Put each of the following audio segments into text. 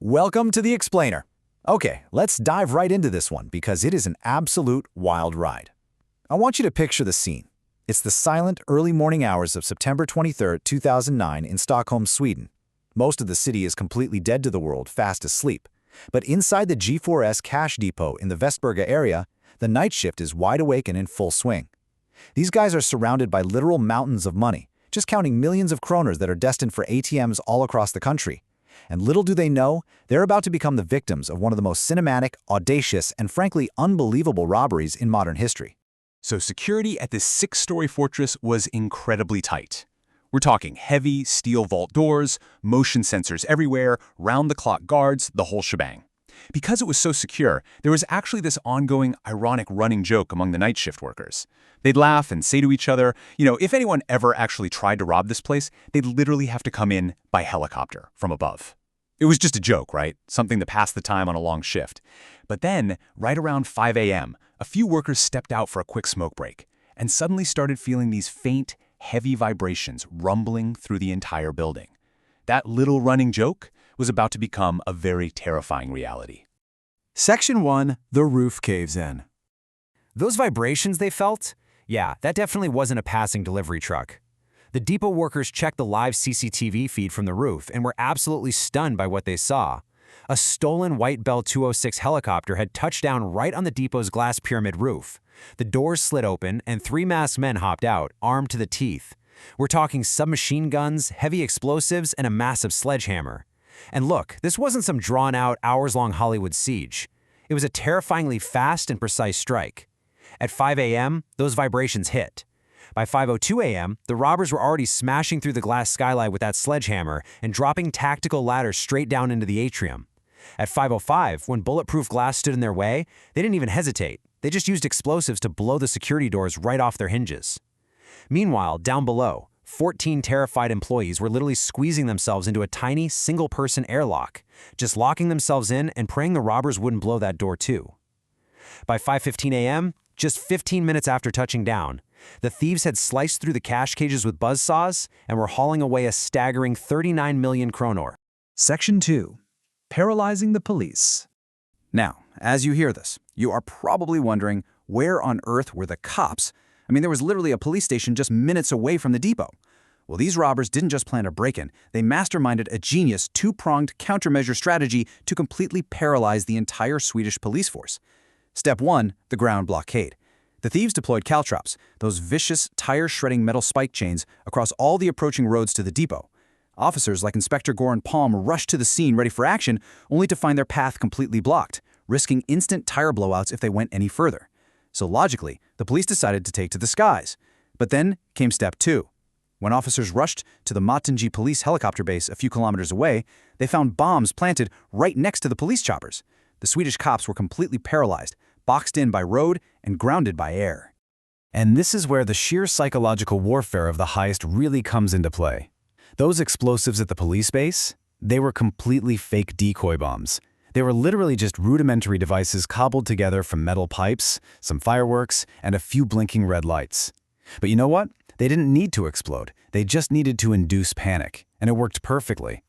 Welcome to the Explainer. Okay, let's dive right into this one because it is an absolute wild ride. I want you to picture the scene. It's the silent, early morning hours of September 23, 2009 in Stockholm, Sweden. Most of the city is completely dead to the world, fast asleep. But inside the G4S cash depot in the Västberga area, the night shift is wide awake and in full swing. These guys are surrounded by literal mountains of money, just counting millions of kroners that are destined for ATMs all across the country. And little do they know, they're about to become the victims of one of the most cinematic, audacious, and frankly unbelievable robberies in modern history. So security at this six-story fortress was incredibly tight. We're talking heavy steel vault doors, motion sensors everywhere, round-the-clock guards, the whole shebang. Because it was so secure, there was actually this ongoing, ironic running joke among the night shift workers. They'd laugh and say to each other, if anyone ever actually tried to rob this place, they'd literally have to come in by helicopter from above. It was just a joke, right? Something to pass the time on a long shift. But then, right around 5 a.m., a few workers stepped out for a quick smoke break and suddenly started feeling these faint, heavy vibrations rumbling through the entire building. That little running joke was about to become a very terrifying reality. Section 1. The roof caves in. Those vibrations they felt? Yeah, that definitely wasn't a passing delivery truck. The depot workers checked the live CCTV feed from the roof and were absolutely stunned by what they saw. A stolen white Bell 206 helicopter had touched down right on the depot's glass pyramid roof. The doors slid open and 3 masked men hopped out, armed to the teeth. We're talking submachine guns, heavy explosives, and a massive sledgehammer. And look, this wasn't some drawn-out, hours-long Hollywood siege. It was a terrifyingly fast and precise strike. At 5 a.m., those vibrations hit. By 5:02 a.m., the robbers were already smashing through the glass skylight with that sledgehammer and dropping tactical ladders straight down into the atrium. At 5:05, when bulletproof glass stood in their way, they didn't even hesitate. They just used explosives to blow the security doors right off their hinges. Meanwhile, down below, 14 terrified employees were literally squeezing themselves into a tiny, single-person airlock, just locking themselves in and praying the robbers wouldn't blow that door too. By 5:15 a.m., just 15 minutes after touching down, the thieves had sliced through the cash cages with buzzsaws and were hauling away a staggering 39 million kronor. Section 2. Paralyzing the police. Now, as you hear this, you are probably wondering, where on earth were the cops? I mean, there was literally a police station just minutes away from the depot. Well, these robbers didn't just plan a break-in, they masterminded a genius two-pronged countermeasure strategy to completely paralyze the entire Swedish police force. Step 1, the ground blockade. The thieves deployed caltrops, those vicious, tire-shredding metal spike chains, across all the approaching roads to the depot. Officers like Inspector Goran Palm rushed to the scene ready for action, only to find their path completely blocked, risking instant tire blowouts if they went any further. So logically, the police decided to take to the skies. But then came step 2. When officers rushed to the Mottengi police helicopter base a few kilometers away, they found bombs planted right next to the police choppers. The Swedish cops were completely paralyzed, boxed in by road and grounded by air. And this is where the sheer psychological warfare of the heist really comes into play. Those explosives at the police base, they were completely fake decoy bombs. They were literally just rudimentary devices cobbled together from metal pipes, some fireworks, and a few blinking red lights. But you know what? They didn't need to explode. They just needed to induce panic, and it worked perfectly.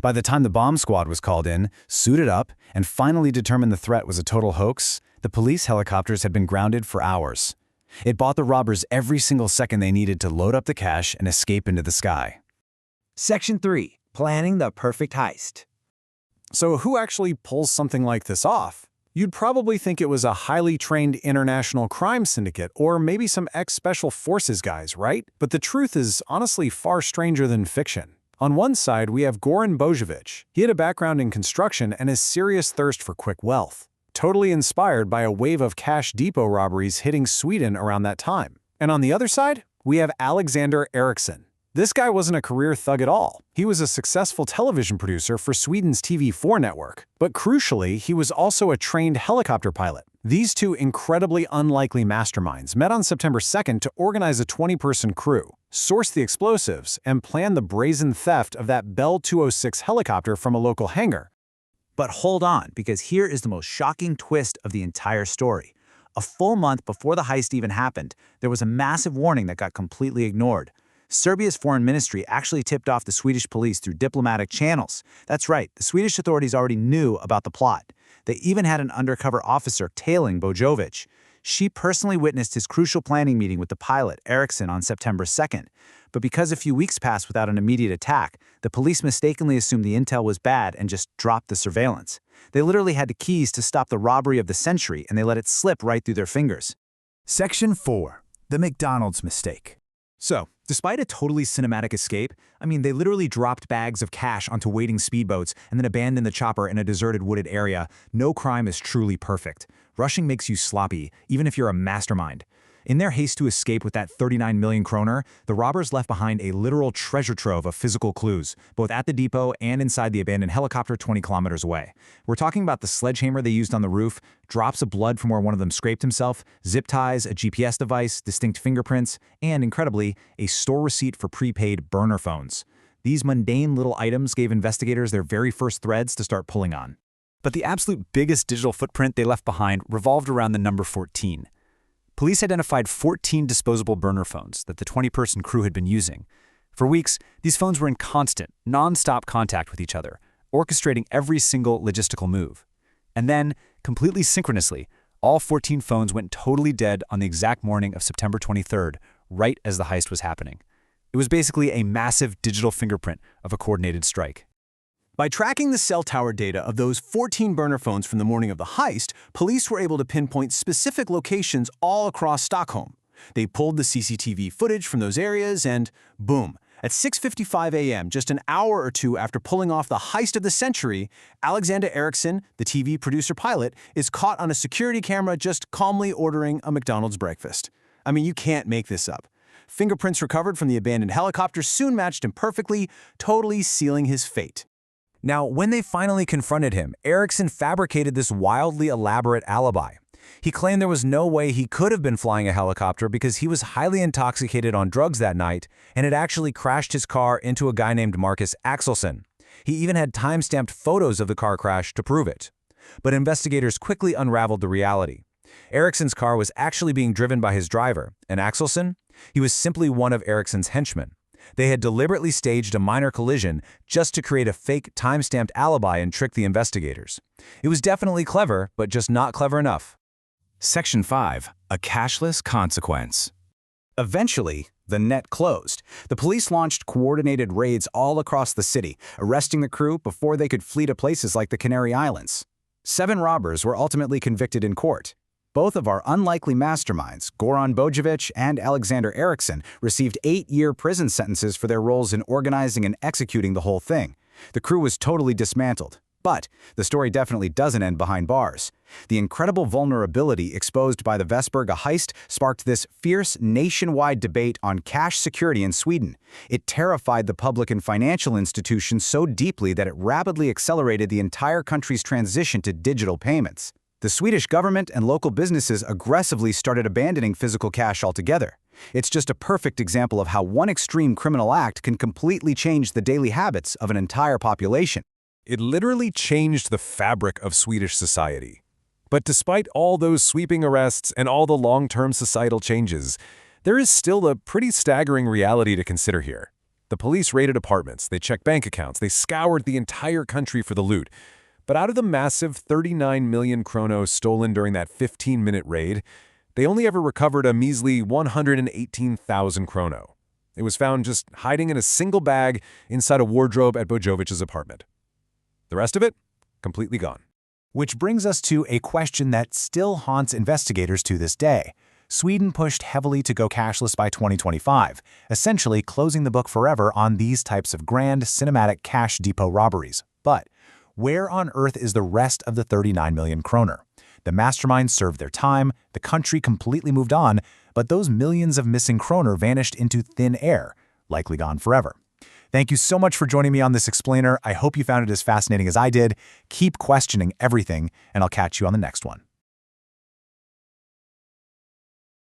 By the time the bomb squad was called in, suited up, and finally determined the threat was a total hoax, the police helicopters had been grounded for hours. It bought the robbers every single second they needed to load up the cash and escape into the sky. Section 3. Planning the perfect heist. So who actually pulls something like this off? You'd probably think it was a highly trained international crime syndicate or maybe some ex-special forces guys, right? But the truth is honestly far stranger than fiction. On one side, we have Goran Bojovic. He had a background in construction and a serious thirst for quick wealth, totally inspired by a wave of cash depot robberies hitting Sweden around that time. And on the other side, we have Alexander Eriksson. This guy wasn't a career thug at all. He was a successful television producer for Sweden's TV4 network. But crucially, he was also a trained helicopter pilot. These two incredibly unlikely masterminds met on September 2nd to organize a 20-person crew, source the explosives, and plan the brazen theft of that Bell 206 helicopter from a local hangar. But hold on, because here is the most shocking twist of the entire story. A full month before the heist even happened, there was a massive warning that got completely ignored. Serbia's foreign ministry actually tipped off the Swedish police through diplomatic channels. That's right, the Swedish authorities already knew about the plot. They even had an undercover officer tailing Bojovic. She personally witnessed his crucial planning meeting with the pilot, Eriksson, on September 2nd. But because a few weeks passed without an immediate attack, the police mistakenly assumed the intel was bad and just dropped the surveillance. They literally had the keys to stop the robbery of the century, and they let it slip right through their fingers. Section 4. The McDonald's Mistake. So, despite a totally cinematic escape, they literally dropped bags of cash onto waiting speedboats and then abandoned the chopper in a deserted wooded area. No crime is truly perfect. Rushing makes you sloppy, even if you're a mastermind. In their haste to escape with that 39 million kroner, the robbers left behind a literal treasure trove of physical clues, both at the depot and inside the abandoned helicopter 20 kilometers away. We're talking about the sledgehammer they used on the roof, drops of blood from where one of them scraped himself, zip ties, a GPS device, distinct fingerprints, and, incredibly, a store receipt for prepaid burner phones. These mundane little items gave investigators their very first threads to start pulling on. But the absolute biggest digital footprint they left behind revolved around the number 14. Police identified 14 disposable burner phones that the 20-person crew had been using. For weeks, these phones were in constant, non-stop contact with each other, orchestrating every single logistical move. And then, completely synchronously, all 14 phones went totally dead on the exact morning of September 23rd, right as the heist was happening. It was basically a massive digital fingerprint of a coordinated strike. By tracking the cell tower data of those 14 burner phones from the morning of the heist, police were able to pinpoint specific locations all across Stockholm. They pulled the CCTV footage from those areas and, boom, at 6:55 a.m., just an hour or two after pulling off the heist of the century, Alexander Eriksson, the TV producer pilot, is caught on a security camera just calmly ordering a McDonald's breakfast. You can't make this up. Fingerprints recovered from the abandoned helicopter soon matched him perfectly, totally sealing his fate. Now, when they finally confronted him, Eriksson fabricated this wildly elaborate alibi. He claimed there was no way he could have been flying a helicopter because he was highly intoxicated on drugs that night and had actually crashed his car into a guy named Marcus Axelsson. He even had time-stamped photos of the car crash to prove it. But investigators quickly unraveled the reality. Eriksson's car was actually being driven by his driver, and Axelsson? He was simply one of Eriksson's henchmen. They had deliberately staged a minor collision just to create a fake time-stamped alibi and trick the investigators. It was definitely clever, but just not clever enough. Section 5. A cashless consequence. Eventually, the net closed. The police launched coordinated raids all across the city, arresting the crew before they could flee to places like the Canary Islands. 7 robbers were ultimately convicted in court. Both of our unlikely masterminds, Goran Bojovic and Alexander Eriksson, received 8-year prison sentences for their roles in organizing and executing the whole thing. The crew was totally dismantled. But the story definitely doesn't end behind bars. The incredible vulnerability exposed by the Västberga heist sparked this fierce nationwide debate on cash security in Sweden. It terrified the public and financial institutions so deeply that it rapidly accelerated the entire country's transition to digital payments. The Swedish government and local businesses aggressively started abandoning physical cash altogether. It's just a perfect example of how one extreme criminal act can completely change the daily habits of an entire population. It literally changed the fabric of Swedish society. But despite all those sweeping arrests and all the long-term societal changes, there is still a pretty staggering reality to consider here. The police raided apartments, they checked bank accounts, they scoured the entire country for the loot. But out of the massive 39 million kronos stolen during that 15-minute raid, they only ever recovered a measly 118,000 krono. It was found just hiding in a single bag inside a wardrobe at Bojovic's apartment. The rest of it? Completely gone. Which brings us to a question that still haunts investigators to this day. Sweden pushed heavily to go cashless by 2025, essentially closing the book forever on these types of grand, cinematic cash depot robberies. But where on earth is the rest of the 39 million kroner? The masterminds served their time, the country completely moved on, but those millions of missing kroner vanished into thin air, likely gone forever. Thank you so much for joining me on this explainer. I hope you found it as fascinating as I did. Keep questioning everything, and I'll catch you on the next one.